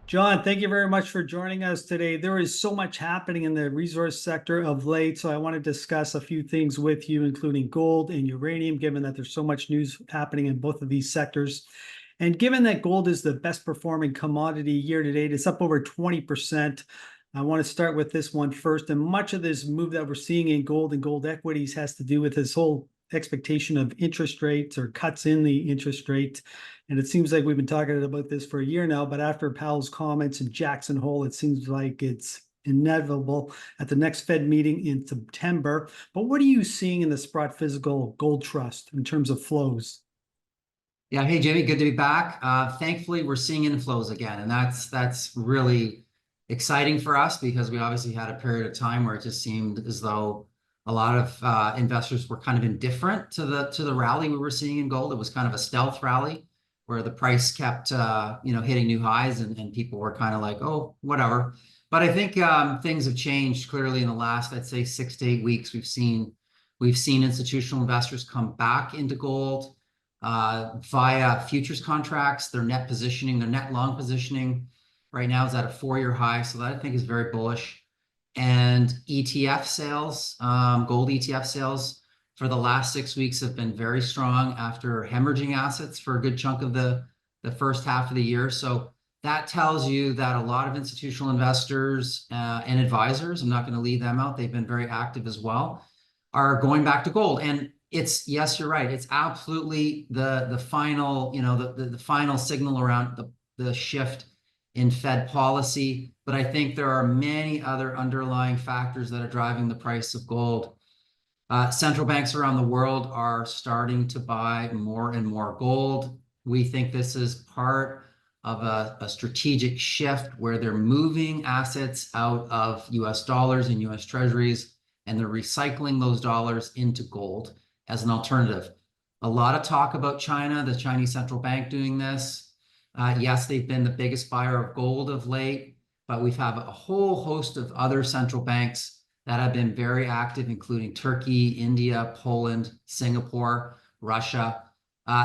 John, thank you very much for joining us today. There is so much happening in the resource sector of late, so I want to discuss a few things with you, including gold and uranium, given that there's so much news happening in both of these sectors. And given that gold is the best performing commodity year to date, it's up over 20%. I want to start with this one first. And much of this move that we're seeing in gold and gold equities has to do with this whole expectation of interest rates or cuts in the interest rate. And it seems like we've been talking about this for a year now, but after Powell's comments in Jackson Hole, it seems like it's inevitable at the next Fed meeting in September. But what are you seeing in the Sprott Physical Gold Trust in terms of flows? Yeah, hey Jamie, good to be back. Thankfully, we're seeing inflows again, and that's really exciting for us because we obviously had a period of time where it just seemed as though a lot of investors were kind of indifferent to the rally we were seeing in gold. It was kind of a stealth rally where the price kept hitting new highs, and people were kind of like, oh, whatever. But I think things have changed clearly in the last, I'd say, 6 to 8 weeks. We've seen institutional investors come back into gold via futures contracts. Their net positioning, their net long positioning right now is at a 4-year high. So that I think is very bullish. And ETF sales, gold ETF sales for the last 6 weeks have been very strong after hemorrhaging assets for a good chunk of the first half of the year. So that tells you that a lot of institutional investors and advisors, I'm not going to leave them out, they've been very active as well, are going back to gold. And it's, yes, you're right, it's absolutely the final, the final signal around the shift in Fed policy. But I think there are many other underlying factors that are driving the price of gold. Central banks around the world are starting to buy more and more gold. We think this is part of a strategic shift where they're moving assets out of US dollars and US treasuries, and they're recycling those dollars into gold as an alternative. A lot of talk about China, the Chinese central bank doing this. Yes, they've been the biggest buyer of gold of late, but we've had a whole host of other central banks that have been very active, including Turkey, India, Poland, Singapore, Russia.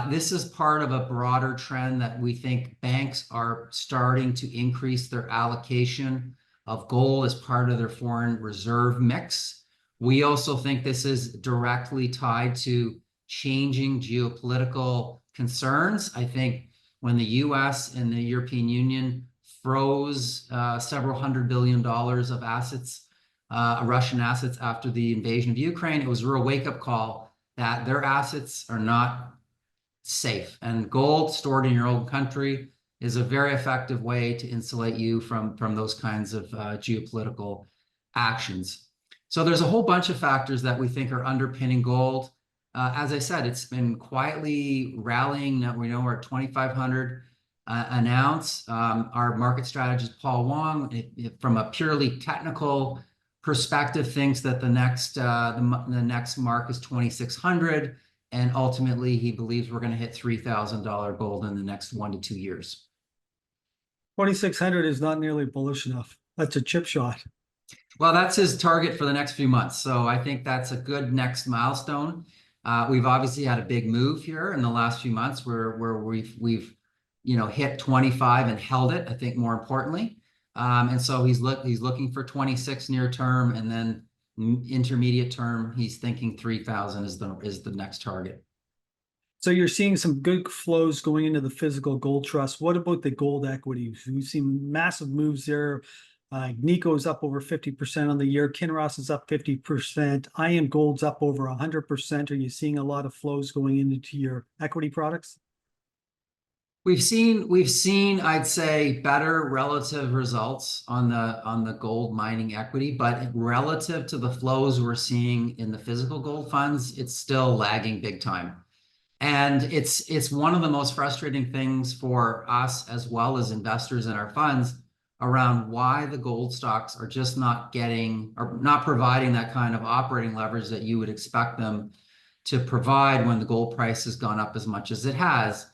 This is part of a broader trend that we think banks are starting to increase their allocation of gold as part of their foreign reserve mix. We also think this is directly tied to changing geopolitical concerns. I think when the US and the European Union froze several $100 billion of assets, Russian assets after the invasion of Ukraine, it was a real wake-up call that their assets are not safe. And gold stored in your own country is a very effective way to insulate you from those kinds of geopolitical actions. So there's a whole bunch of factors that we think are underpinning gold. As I said, it's been quietly rallying. Now we know we're at 2,500 an ounce. Our market strategist, Paul Wong, from a purely technical perspective, thinks that the next mark is 2,600, and ultimately he believes we're going to hit $3,000 gold in the next 1 to 2 years. 2,600 is not nearly bullish enough. That's a chip shot. Well, that's his target for the next few months. So I think that's a good next milestone. We've obviously had a big move here in the last few months where we've hit 25 and held it, I think, more importantly. And so he's looking for 26 near term, and then intermediate term, he's thinking 3,000 is the next target. So you're seeing some good flows going into the physical gold trust. What about the gold equities? We've seen massive moves there. Nico is up over 50% on the year. Kinross is up 50%. IM Gold's up over 100%. Are you seeing a lot of flows going into your equity products? We've seen, I'd say, better relative results on the gold mining equity, but relative to the flows we're seeing in the physical gold funds, it's still lagging big time. And it's one of the most frustrating things for us as well as investors in our funds around why the gold stocks are just not providing that kind of operating leverage that you would expect them to provide when the gold price has gone up as much as it has.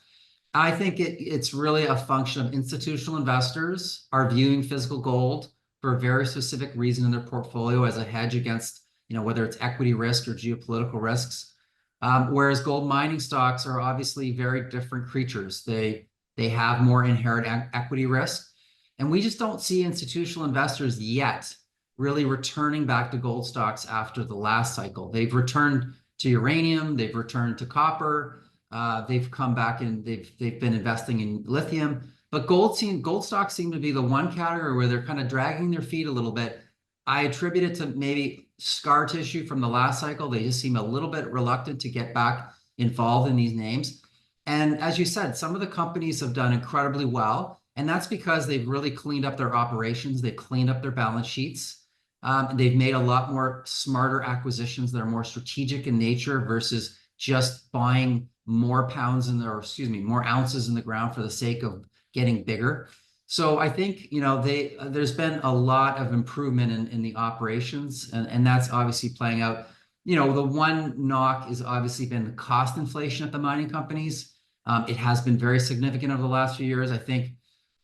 I think it's really a function of institutional investors are viewing physical gold for a very specific reason in their portfolio as a hedge against, whether it's equity risk or geopolitical risks. Whereas gold mining stocks are obviously very different creatures. They have more inherent equity risk. And we just don't see institutional investors yet really returning back to gold stocks after the last cycle. They've returned to uranium, they've returned to copper, they've come back and they've been investing in lithium. But gold stocks seem to be the one category where they're kind of dragging their feet a little bit. I attribute it to maybe scar tissue from the last cycle. They just seem a little bit reluctant to get back involved in these names. And as you said, some of the companies have done incredibly well. And that's because they've really cleaned up their operations. They've cleaned up their balance sheets. They've made a lot more smarter acquisitions that are more strategic in nature versus just buying more pounds in there, more ounces in the ground for the sake of getting bigger. So I think, there's been a lot of improvement in the operations, and that's obviously playing out. The one knock has obviously been the cost inflation at the mining companies. It has been very significant over the last few years. I think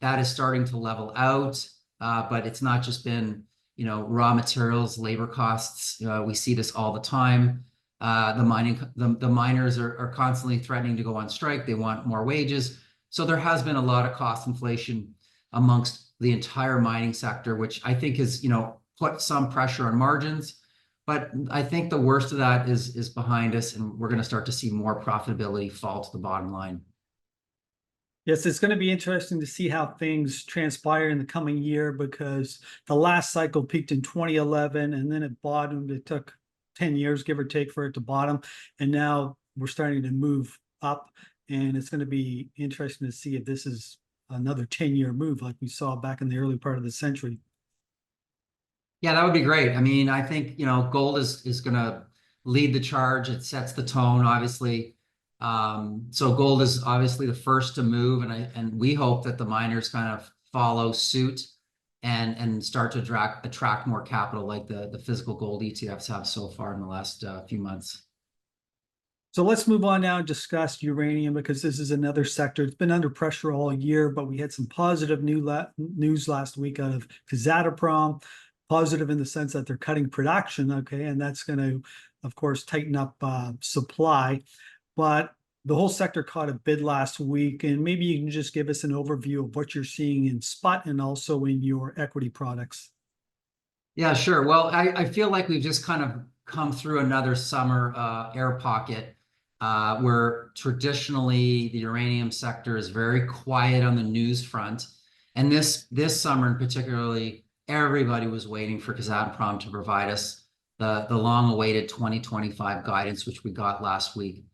that is starting to level out, but it's not just been, raw materials, labor costs. We see this all the time. The miners are constantly threatening to go on strike. They want more wages. So there has been a lot of cost inflation amongst the entire mining sector, which I think has, put some pressure on margins. But I think the worst of that is behind us, and we're going to start to see more profitability fall to the bottom line. Yes, it's going to be interesting to see how things transpire in the coming year, because the last cycle peaked in 2011 and then it bottomed. It took 10 years, give or take, for it to bottom. And now we're starting to move up. And it's going to be interesting to see if this is another 10-year move like we saw back in the early part of the century. Yeah, that would be great. I mean, I think, gold is going to lead the charge. It sets the tone, obviously. So gold is obviously the first to move, and we hope that the miners kind of follow suit and start to attract more capital like the physical gold ETFs have so far in the last few months. So let's move on now and discuss uranium, because this is another sector. It's been under pressure all year, but we had some positive news last week out of Kazatoprom. Positive in the sense that they're cutting production, okay, and that's going to, of course, tighten up supply. But the whole sector caught a bid last week, and maybe you can just give us an overview of what you're seeing in SPUT and also in your equity products. Yeah, sure. Well, I feel like we've just kind of come through another summer air pocket where traditionally the uranium sector is very quiet on the news front. And this summer in particularly, everybody was waiting for Kazatomprom to provide us the long-awaited 2025 guidance, which we got last week.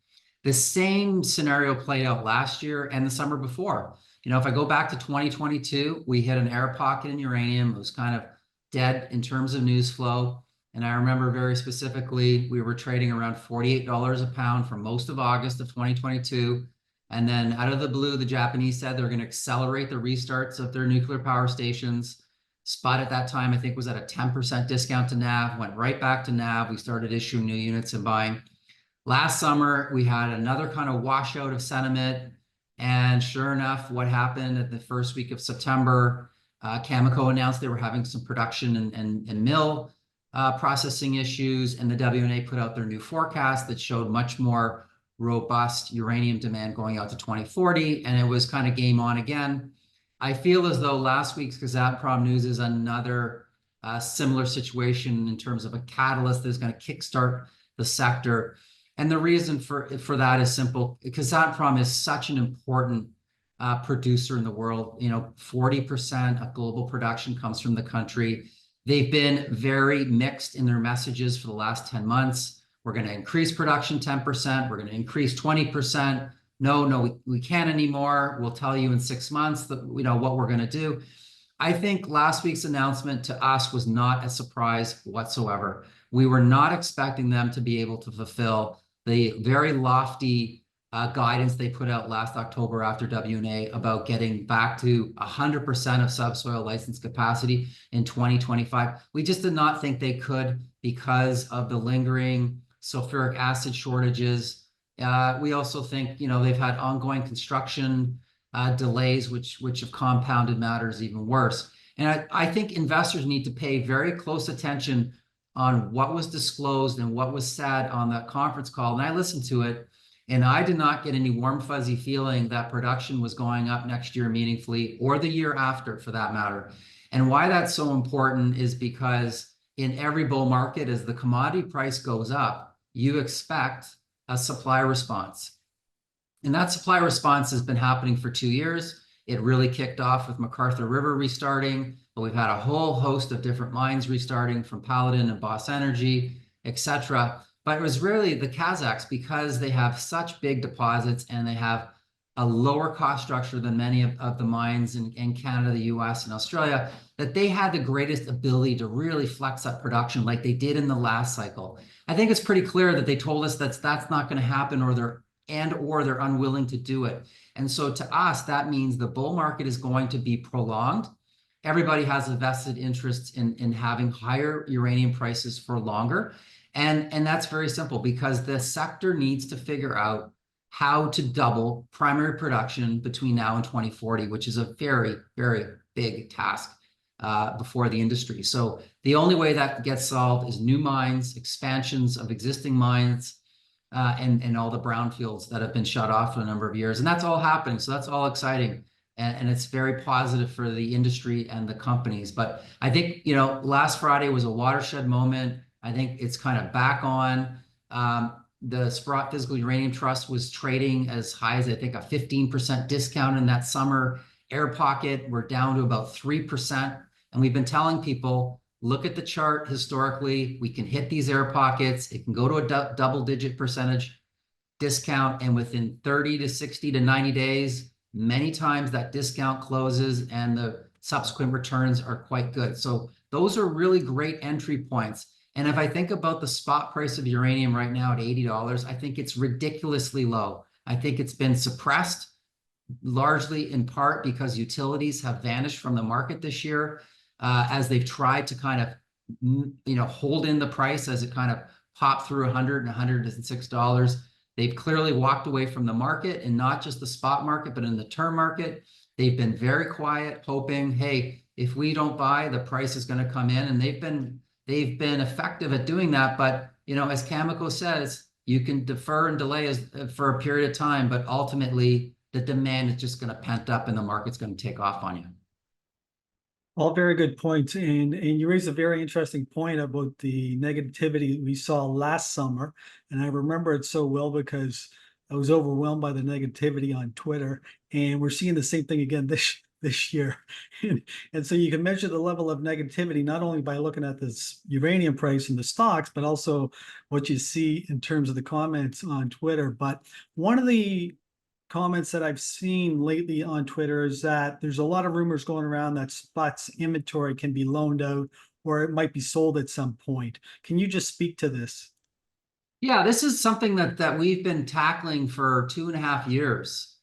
The same scenario played out last year and the summer before. If I go back to 2022, we hit an air pocket in uranium. It was kind of dead in terms of news flow. And I remember very specifically, we were trading around $48 a pound for most of August of 2022. And then out of the blue, the Japanese said they're going to accelerate the restarts of their nuclear power stations. SPUT at that time, I think, was at a 10% discount to NAV, went right back to NAV. We started issuing new units and buying. Last summer, we had another kind of washout of sentiment. And sure enough, what happened at the first week of September, Cameco announced they were having some production and mill processing issues, and the WNA put out their new forecast that showed much more robust uranium demand going out to 2040, and it was kind of game on again. I feel as though last week's Kazatomprom news is another similar situation in terms of a catalyst that's going to kickstart the sector. And the reason for that is simple. Kazatomprom is such an important producer in the world. 40% of global production comes from the country. They've been very mixed in their messages for the last 10 months. We're going to increase production 10%. We're going to increase 20%. No, we can't anymore. We'll tell you in 6 months that what we're going to do. I think last week's announcement to us was not a surprise whatsoever. We were not expecting them to be able to fulfill the very lofty guidance they put out last October after WNA about getting back to 100% of subsoil license capacity in 2025. We just did not think they could because of the lingering sulfuric acid shortages. We also think, they've had ongoing construction delays, which have compounded matters even worse. And I think investors need to pay very close attention on what was disclosed and what was said on that conference call. And I listened to it. And I did not get any warm, fuzzy feeling that production was going up next year meaningfully, or the year after for that matter. And why that's so important is because in every bull market, as the commodity price goes up, you expect a supply response. And that supply response has been happening for 2 years. It really kicked off with McArthur River restarting, but we've had a whole host of different mines restarting from Paladin and Boss Energy, etc. But it was really the Kazakhs, because they have such big deposits and they have a lower cost structure than many of the mines in Canada, the US, and Australia, that they had the greatest ability to really flex up production like they did in the last cycle. I think it's pretty clear that they told us that's not going to happen, or they're unwilling to do it. And so to us, that means the bull market is going to be prolonged. Everybody has a vested interest in having higher uranium prices for longer. And that's very simple, because the sector needs to figure out how to double primary production between now and 2040, which is a very, very big task before the industry. So the only way that gets solved is new mines, expansions of existing mines, and all the brownfields that have been shut off for a number of years. And that's all happening. So that's all exciting. And it's very positive for the industry and the companies. But I think, last Friday was a watershed moment. I think it's kind of back on. The Sprott Physical Uranium Trust was trading as high as, I think, a 15% discount in that summer air pocket. We're down to about 3%. And we've been telling people, look at the chart historically. We can hit these air pockets. It can go to a double-digit percentage discount. And within 30 to 60 to 90 days, many times that discount closes and the subsequent returns are quite good. So those are really great entry points. And if I think about the spot price of uranium right now at $80, I think it's ridiculously low. I think it's been suppressed largely in part because utilities have vanished from the market this year, as they've tried to kind of, hold in the price as it kind of popped through $100 and $106. They've clearly walked away from the market, and not just the spot market, but in the term market. They've been very quiet, hoping, hey, if we don't buy, the price is going to come in. And they've been effective at doing that. But, as Cameco says, you can defer and delay for a period of time, but ultimately the demand is just going to pent up and the market's going to take off on you. All very good points. And you raised a very interesting point about the negativity we saw last summer. And I remember it so well because I was overwhelmed by the negativity on Twitter. And we're seeing the same thing again this year. And so you can measure the level of negativity not only by looking at this uranium price and the stocks, but also what you see in terms of the comments on Twitter. But one of the comments that I've seen lately on Twitter is that there's a lot of rumors going around that SPUT's inventory can be loaned out, or it might be sold at some point. Can you just speak to this? Yeah, this is something that we've been tackling for 2.5 years.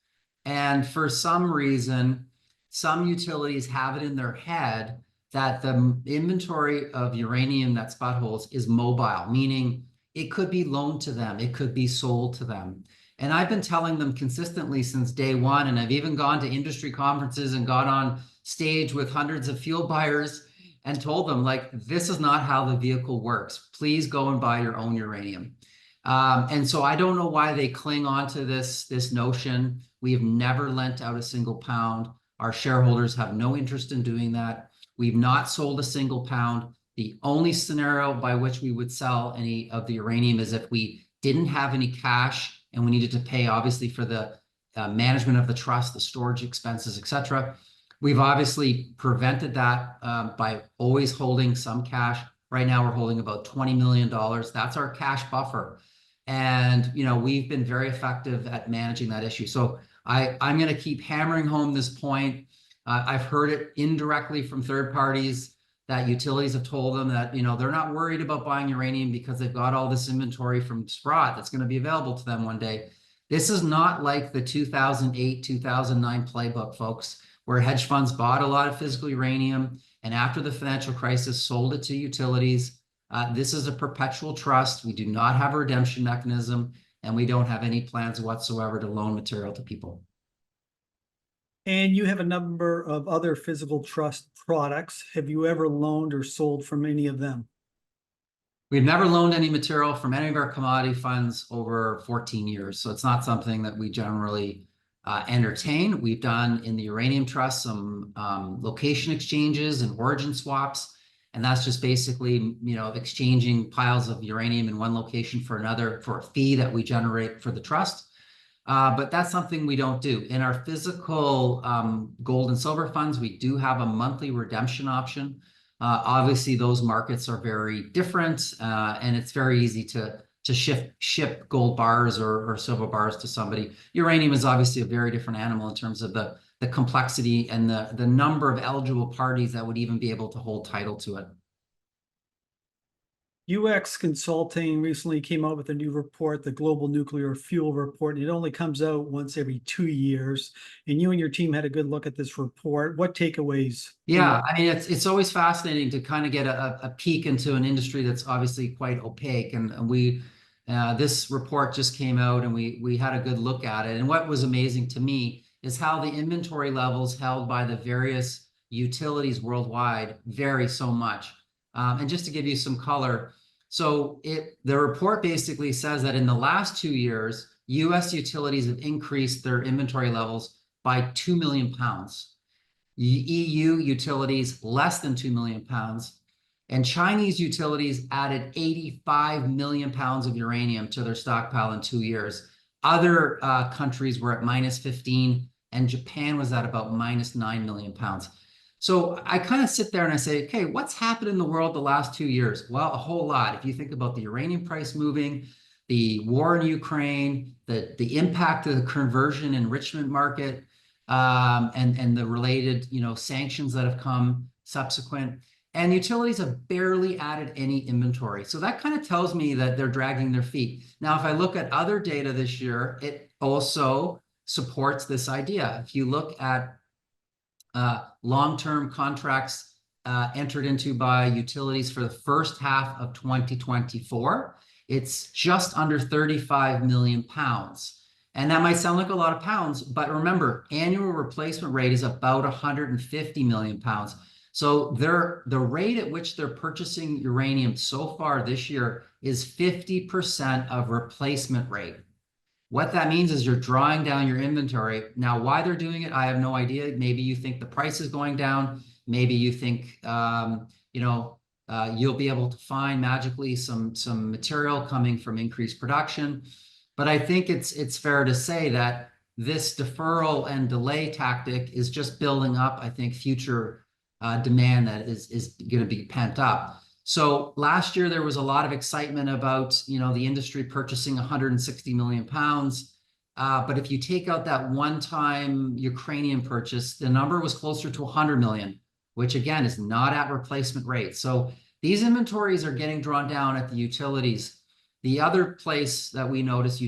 And for some reason, some utilities have it in their head that the inventory of uranium that SPUT holds is mobile, meaning it could be loaned to them, it could be sold to them. And I've been telling them consistently since day one, and I've even gone to industry conferences and got on stage with hundreds of fuel buyers and told them, like, this is not how the vehicle works. Please go and buy your own uranium. And so I don't know why they cling on to this notion. We have never lent out a single pound. Our shareholders have no interest in doing that. We've not sold a single pound. The only scenario by which we would sell any of the uranium is if we didn't have any cash and we needed to pay, obviously, for the management of the trust, the storage expenses, etc. We've obviously prevented that by always holding some cash. Right now, we're holding about $20 million. That's our cash buffer. And, we've been very effective at managing that issue. So I'm going to keep hammering home this point. I've heard it indirectly from third parties that utilities have told them that, they're not worried about buying uranium because they've got all this inventory from Sprott that's going to be available to them one day. This is not like the 2008, 2009 playbook, folks, where hedge funds bought a lot of physical uranium and after the financial crisis sold it to utilities. This is a perpetual trust. We do not have a redemption mechanism, and we don't have any plans whatsoever to loan material to people. And you have a number of other physical trust products. Have you ever loaned or sold from any of them? We've never loaned any material from any of our commodity funds over 14 years. So it's not something that we generally entertain. We've done in the Uranium Trust some location exchanges and origin swaps. And that's just basically, exchanging piles of uranium in one location for another for a fee that we generate for the trust. But that's something we don't do. In our physical gold and silver funds, we do have a monthly redemption option. Obviously, those markets are very different, and it's very easy to ship gold bars or silver bars to somebody. Uranium is obviously a very different animal in terms of the complexity and the number of eligible parties that would even be able to hold title to it. UX Consulting recently came out with a new report, the Global Nuclear Fuel Report, and it only comes out once every 2 years. And you and your team had a good look at this report. What takeaways? Yeah, I mean, it's always fascinating to kind of get a peek into an industry that's obviously quite opaque. And we this report just came out, and we had a good look at it. And what was amazing to me is how the inventory levels held by the various utilities worldwide vary so much. And just to give you some color, so the report basically says that in the last 2 years, U.S. utilities have increased their inventory levels by 2 million pounds. EU utilities less than 2 million pounds, and Chinese utilities added 85 million pounds of uranium to their stockpile in 2 years. Other countries were at minus 15, and Japan was at about minus 9 million pounds. So I kind of sit there and I say, okay, what's happened in the world the last 2 years? Well, a whole lot. If you think about the uranium price moving, the war in Ukraine, the impact of the conversion enrichment market, and the related, sanctions that have come subsequent, and utilities have barely added any inventory. So that kind of tells me that they're dragging their feet. Now, if I look at other data this year, it also supports this idea. If you look at long-term contracts entered into by utilities for the first half of 2024, it's just under 35 million pounds. And that might sound like a lot of pounds, but remember, annual replacement rate is about 150 million pounds. So the rate at which they're purchasing uranium so far this year is 50% of replacement rate. What that means is you're drawing down your inventory. Now, why they're doing it, I have no idea. Maybe you think the price is going down. Maybe you think, you'll be able to find magically some material coming from increased production. But I think it's fair to say that this deferral and delay tactic is just building up, I think, future demand that is going to be pent up. So last year, there was a lot of excitement about, the industry purchasing 160 million pounds. But if you take out that one-time Ukrainian purchase, the number was closer to 100 million, which again is not at replacement rate. So these inventories are getting drawn down at the utilities. The other place that we notice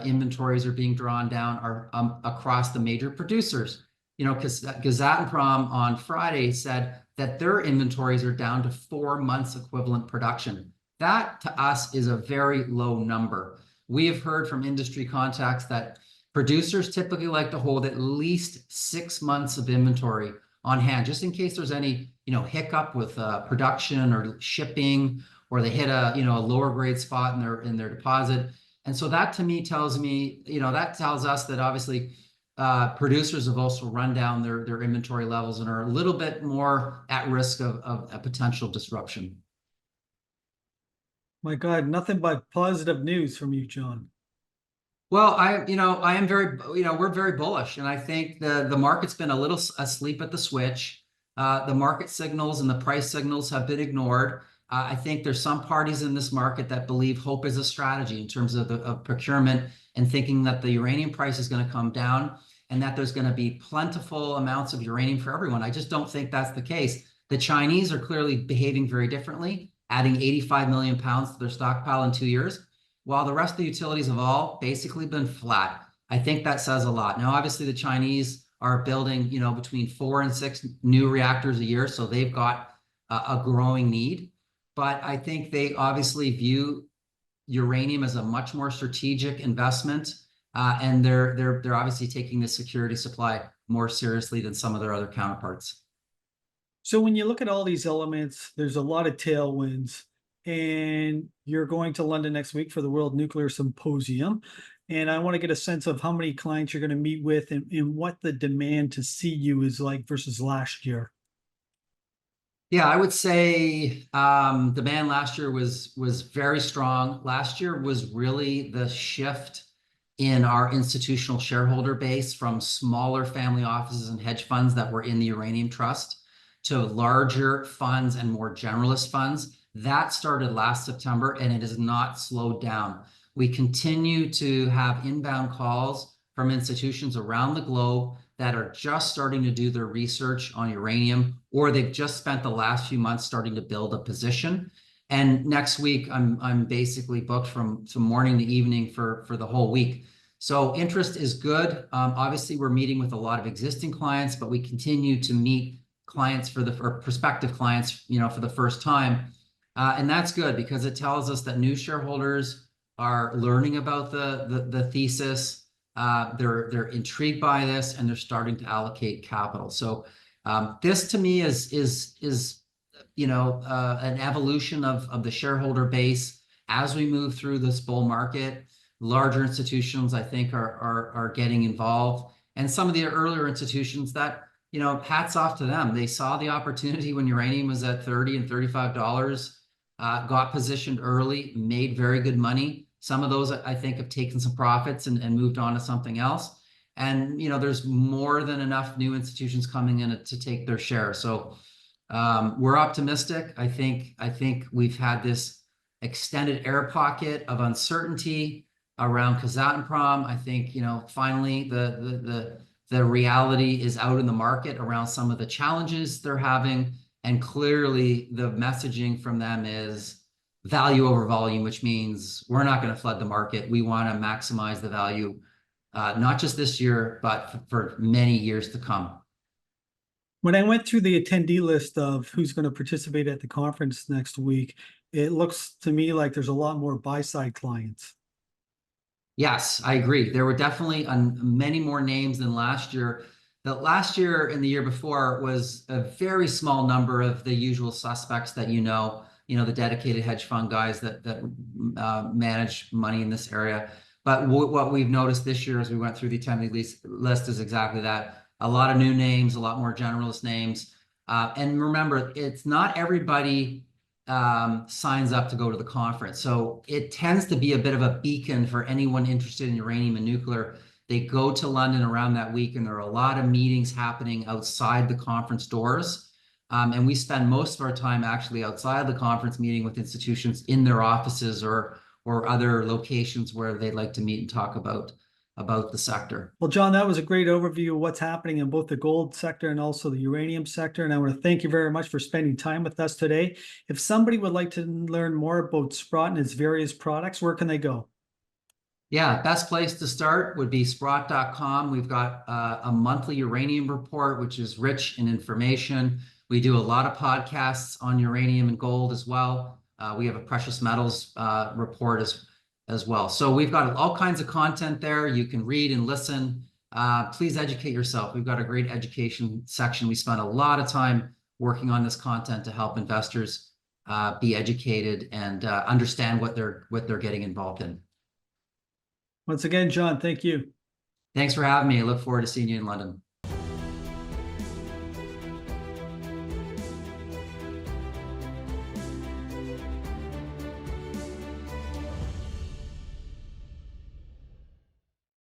inventories are being drawn down are across the major producers. Because Kazatomprom on Friday said that their inventories are down to 4 months equivalent production. That to us is a very low number. We have heard from industry contacts that producers typically like to hold at least 6 months of inventory on hand, just in case there's any, hiccup with production or shipping, or they hit a lower grade spot in their deposit. And so that to me tells me, that tells us that obviously producers have also run down their inventory levels and are a little bit more at risk of a potential disruption. My God, nothing but positive news from you, John. Well, I am very, we're very bullish, and I think the market's been a little asleep at the switch. The market signals and the price signals have been ignored. I think there's some parties in this market that believe hope is a strategy in terms of procurement, and thinking that the uranium price is going to come down and that there's going to be plentiful amounts of uranium for everyone. I just don't think that's the case. The Chinese are clearly behaving very differently, adding 85 million pounds to their stockpile in 2 years, while the rest of the utilities have all basically been flat. I think that says a lot. Now, obviously, the Chinese are building, between 4 and 6 new reactors a year, so they've got a growing need. But I think they obviously view uranium as a much more strategic investment, and they're obviously taking the security supply more seriously than some of their other counterparts. So when you look at all these elements, there's a lot of tailwinds. and you're going to London next week for the World Nuclear Symposium. And I want to get a sense of how many clients you're going to meet with and what the demand to see you is like versus last year. Yeah, I would say demand last year was very strong. Last year was really the shift in our institutional shareholder base from smaller family offices and hedge funds that were in the Uranium Trust to larger funds and more generalist funds. That started last September, and it has not slowed down. We continue to have inbound calls from institutions around the globe that are just starting to do their research on uranium, or they've just spent the last few months starting to build a position. And next week, I'm basically booked from morning to evening for the whole week. So interest is good. Obviously, we're meeting with a lot of existing clients, but we continue to meet clients or prospective clients, for the first time. And that's good because it tells us that new shareholders are learning about the thesis. They're intrigued by this, and they're starting to allocate capital. So this to me is an evolution of the shareholder base as we move through this bull market. Larger institutions, I think, are getting involved, and some of the earlier institutions that, hats off to them. They saw the opportunity when uranium was at $30 and $35, got positioned early, made very good money. Some of those, I think, have taken some profits and moved on to something else. And, there's more than enough new institutions coming in to take their share. So we're optimistic. I think we've had this extended air pocket of uncertainty around Kazatomprom. I think, finally the reality is out in the market around some of the challenges they're having. And clearly the messaging from them is value over volume, which means we're not going to flood the market. We want to maximize the value, not just this year, but for many years to come. When I went through the attendee list of who's going to participate at the conference next week, it looks to me like there's a lot more buy-side clients. Yes, I agree. There were definitely many more names than last year. The last year and the year before was a very small number of the usual suspects that the dedicated hedge fund guys that manage money in this area. But what we've noticed this year as we went through the attendee list is exactly that. A lot of new names, a lot more generalist names. And remember, it's not everybody signs up to go to the conference. So it tends to be a bit of a beacon for anyone interested in uranium and nuclear. They go to London around that week, and there are a lot of meetings happening outside the conference doors. And we spend most of our time actually outside the conference meeting with institutions in their offices or other locations where they'd like to meet and talk about the sector. Well, John, that was a great overview of what's happening in both the gold sector and also the uranium sector. And I want to thank you very much for spending time with us today. If somebody would like to learn more about Sprott and its various products, where can they go? Yeah, best place to start would be Sprott.com. We've got a monthly uranium report, which is rich in information. We do a lot of podcasts on uranium and gold as well. We have a precious metals report as well. So we've got all kinds of content there. You can read and listen. Please educate yourself. We've got a great education section. We spend a lot of time working on this content to help investors be educated and understand what they're getting involved in. Once again, John, thank you. Thanks for having me. I look forward to seeing you in London.